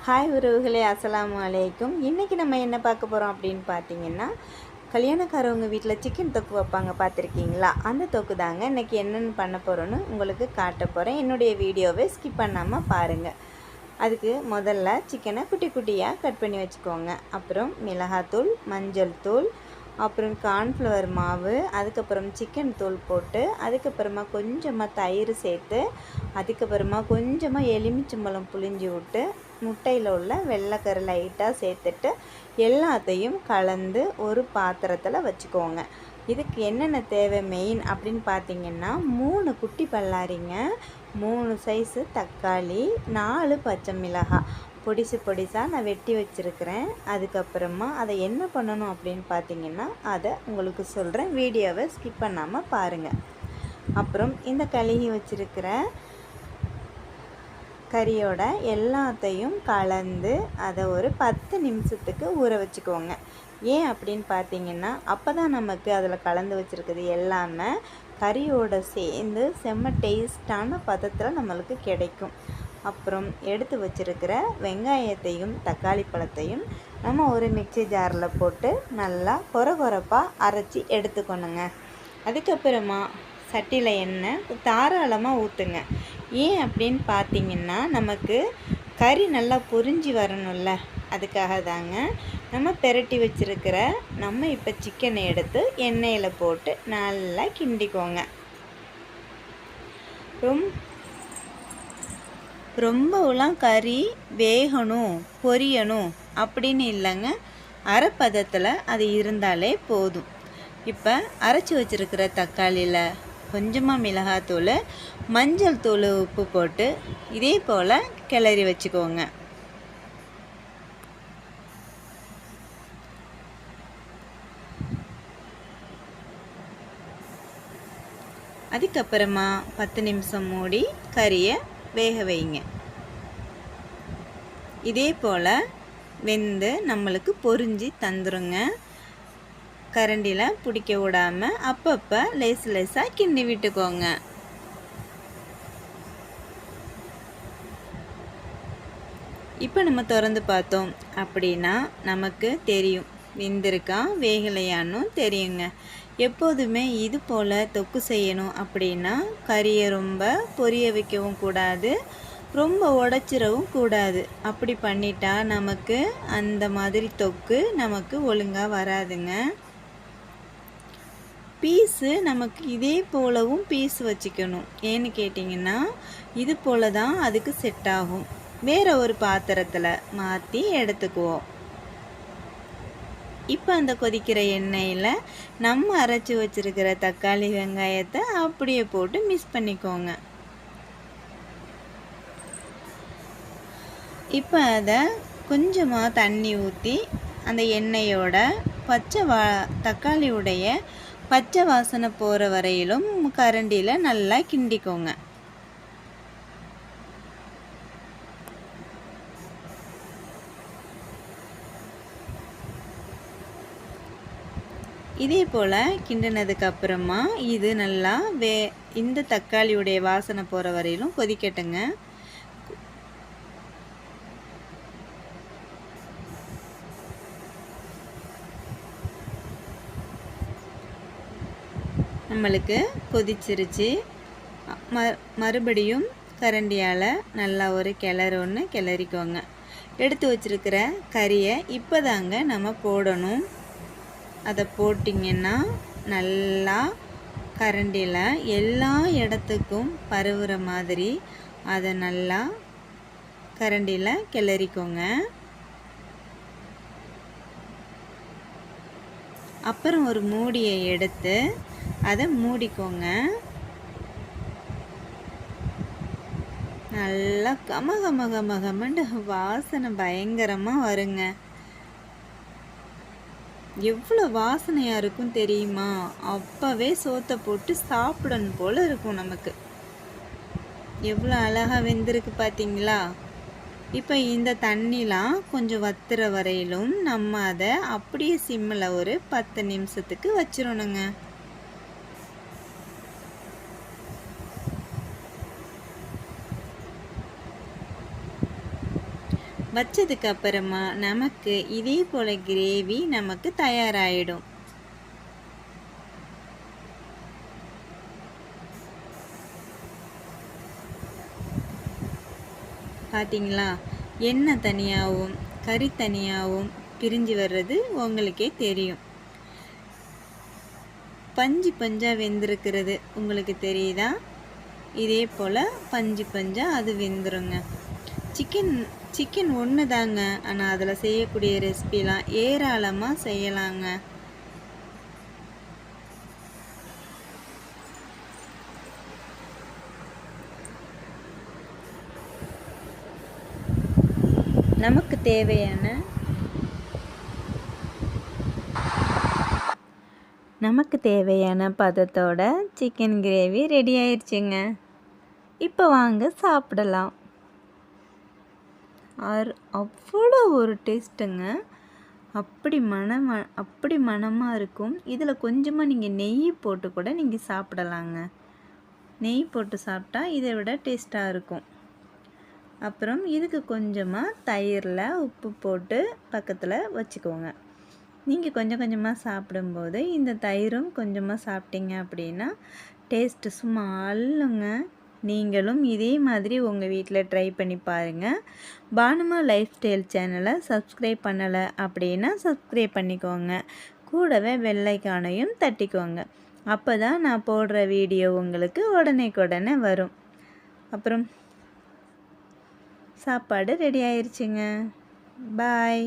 Hi உறவுகளே, அஸ்ஸலாமு அலைக்கும். இன்றைக்கி நம்ம என்ன பார்க்க போகிறோம் அப்படின்னு பார்த்தீங்கன்னா, கல்யாணக்காரவங்க வீட்டில் சிக்கன் தொக்கு வைப்பாங்க பார்த்துருக்கீங்களா? அந்த தொக்கு தாங்க இன்றைக்கி என்னென்னு பண்ண போகிறோன்னு உங்களுக்கு காட்ட போகிறேன். என்னுடைய வீடியோவை ஸ்கிப் பண்ணாமல் பாருங்கள். அதுக்கு முதல்ல சிக்கனை குட்டி குட்டியாக கட் பண்ணி வச்சுக்கோங்க. அப்புறம் மிளகாத்தூள், மஞ்சள் தூள், அப்புறம் கார்ன்ஃப்ளவர் மாவு, அதுக்கப்புறம் சிக்கன் தூள் போட்டு, அதுக்கப்புறமா கொஞ்சமாக தயிர் சேர்த்து, அதுக்கப்புறமா கொஞ்சமாக எலுமிச்சம்பழம் புழிஞ்சி விட்டு, முட்டையில் உள்ள வெள்ளைக்கரு லைட்டாக சேர்த்துட்டு எல்லாத்தையும் கலந்து ஒரு பாத்திரத்தில் வச்சுக்கோங்க. இதுக்கு என்னென்ன தேவை மெயின் அப்படின்னு பார்த்தீங்கன்னா, 3 குட்டி பல்லாரிங்க, 3 சைஸு தக்காளி, 4 பச்சை மிளகாய் பொடிசாக நான் வெட்டி வச்சுருக்கிறேன். அதுக்கப்புறமா அதை என்ன பண்ணணும் அப்படின்னு பார்த்தீங்கன்னா, அதை உங்களுக்கு சொல்கிறேன். வீடியோவை ஸ்கிப் பண்ணாமல் பாருங்கள். அப்புறம் இந்த கழுகி வச்சுருக்கிற கறியோட எல்லாத்தையும் கலந்து அதை ஒரு 10 நிமிஷத்துக்கு ஊற வச்சுக்கோங்க. ஏன் அப்படின்னு பார்த்தீங்கன்னா, அப்போ தான் நமக்கு அதில் கலந்து வச்சுருக்குது எல்லாமே கறியோடு சேர்ந்து செம்ம டேஸ்டான பதத்தில் நம்மளுக்கு கிடைக்கும். அப்புறம் எடுத்து வச்சுருக்கிற வெங்காயத்தையும் தக்காளி பழத்தையும் நம்ம ஒரு மிக்ஸி ஜாரில் போட்டு நல்லா கொரகொரப்பாக அரைச்சி எடுத்துக்கணுங்க. அதுக்கப்புறமா சட்டியில் எண்ணெய் தாராளமாக ஊற்றுங்க. ஏன் அப்படின்னு பார்த்தீங்கன்னா, நமக்கு கறி நல்லா பொரிஞ்சு வரணும்ல, அதுக்காக தாங்க. நம்ம பெரட்டி வச்சுருக்கிற நம்ம இப்போ சிக்கனை எடுத்து எண்ணெயில் போட்டு நல்லா கிண்டிக்கோங்க. ரொம்பலாம் கறி வேகணும் பொரியணும் அப்படின்னு இல்லைங்க, அரைப்பதத்தில் அது இருந்தாலே போதும். இப்போ அரைச்சி வச்சுருக்கிற தக்காளியில் கொஞ்சமாக மிளகாத்தூள், மஞ்சள் தூள், உப்பு போட்டு இதே போல் கிளறி வச்சுக்கோங்க. அதுக்கப்புறமா 10 நிமிஷம் மூடி கறியை வேக வைங்க. இதே போல் வெந்து நம்மளுக்கு பொரிஞ்சு தந்துருங்க. கரண்டியில் பிடிக்க விடாமல் அப்பப்போ லேசாக கிண்டி விட்டுக்கோங்க. இப்போ நம்ம திறந்து பார்த்தோம் அப்படின்னா நமக்கு தெரியும் வெந்திருக்கா வேகலையான்னு தெரியுங்க. எப்போதுமே இது போல் தொக்கு செய்யணும் அப்படின்னா கறியை ரொம்ப பொரிய வைக்கவும் கூடாது, ரொம்ப உடச்சிடவும் கூடாது. அப்படி பண்ணிட்டா நமக்கு அந்த மாதிரி தொக்கு நமக்கு ஒழுங்காக வராதுங்க. பீஸு நமக்கு இதே போலவும் பீஸ் வச்சுக்கணும். ஏன்னு கேட்டிங்கன்னா, இது போல தான் அதுக்கு செட் ஆகும். வேறு ஒரு பாத்திரத்தில் மாற்றி எடுத்துக்குவோம். இப்போ அந்த கொதிக்கிற எண்ணெயில் நம்ம அரைச்சி வச்சுருக்கிற தக்காளி வெங்காயத்தை அப்படியே போட்டு மிக்ஸ் பண்ணிக்கோங்க. இப்போ அதை கொஞ்சமாக தண்ணி ஊற்றி அந்த எண்ணெயோட தக்காளியுடைய பச்சை வாசனை போகிற வரையிலும் கரண்டியில் நல்லா கிண்டிக்கோங்க. இதே போல் கிண்டினதுக்கப்புறமா இது நல்லா இந்த தக்காளியுடைய வாசனை போகிற வரையிலும் கொதிக்கட்டுங்க. நம்மளுக்கு கொதிச்சிருச்சு. மறுபடியும் கரண்டியால் நல்லா ஒரு கிளறொன்று கிளறிக்கோங்க. எடுத்து வச்சுருக்கிற கறியை இப்போ தாங்க நம்ம போடணும். அதை போட்டிங்கன்னா நல்லா கரண்டியில் எல்லா இடத்துக்கும் பரவுற மாதிரி அதை நல்லா கரண்டியில் கிளறிக்கோங்க. அப்புறம் ஒரு மூடியை எடுத்து அதை மூடிக்கோங்க. நல்லா கமகமகமகமண்டு வாசனை பயங்கரமாக வருங்க. எவ்வளோ வாசனையாக இருக்கும் தெரியுமா? அப்போவே சோத்தை போட்டு சாப்பிடணும் போல் இருக்கும் நமக்கு. எவ்வளோ அழகாக வெந்திருக்கு பார்த்தீங்களா? இப்போ இந்த தண்ணிலாம் கொஞ்சம் வத்துற வரையிலும் நம்ம அதை அப்படியே சிம்மில் ஒரு 10 நிமிஷத்துக்கு வச்சிடணுங்க. வச்சதுக்கு அப்புறமா நமக்கு இதே போல் கிரேவி நமக்கு தயாராகிடும். பார்த்தீங்களா, எண்ணெய் தனியாகவும் கறி தனியாகவும் பிரிஞ்சு வர்றது உங்களுக்கே தெரியும். பஞ்சு பஞ்சாக வெந்திருக்கிறது உங்களுக்கு தெரியுதா? இதே போல் பஞ்சு பஞ்சாக அது வெந்துருங்க. சிக்கன் ஒன்று தாங்க, ஆனால் அதில் செய்யக்கூடிய ரெசிபிலாம் ஏராளமாக செய்யலாங்க. நமக்கு தேவையான பதத்தோட சிக்கன் கிரேவி ரெடி ஆயிடுச்சுங்க. இப்போ வாங்க சாப்பிடலாம். அவ்வளோ ஒரு டேஸ்ட்டுங்க. அப்படி மணமாக இருக்கும். இதில் கொஞ்சமாக நீங்கள் நெய் போட்டு கூட நீங்கள் சாப்பிடலாங்க. நெய் போட்டு சாப்பிட்டா இதை விட டேஸ்ட்டாக இருக்கும். அப்புறம் இதுக்கு கொஞ்சமாக தயிரில் உப்பு போட்டு பக்கத்தில் வச்சுக்கோங்க. நீங்கள் கொஞ்சம் கொஞ்சமாக சாப்பிடும்போது இந்த தயிரும் கொஞ்சமாக சாப்பிட்டீங்க அப்படின்னா டேஸ்ட்டு சும்மா அள்ளுங்க. நீங்களும் இதே மாதிரி உங்கள் வீட்டில் ட்ரை பண்ணி பாருங்கள். பானுமா லைஃப் ஸ்டைல் சேனலை சப்ஸ்கிரைப் பண்ணலை அப்படின்னா சப்ஸ்கிரைப் பண்ணிக்கோங்க. கூடவே பெல் ஐகானையும் தட்டிக்கோங்க. அப்போ தான் நான் போடுற வீடியோ உங்களுக்கு உடனே வரும். அப்புறம் சாப்பாடு ரெடி ஆயிடுச்சுங்க. பாய்.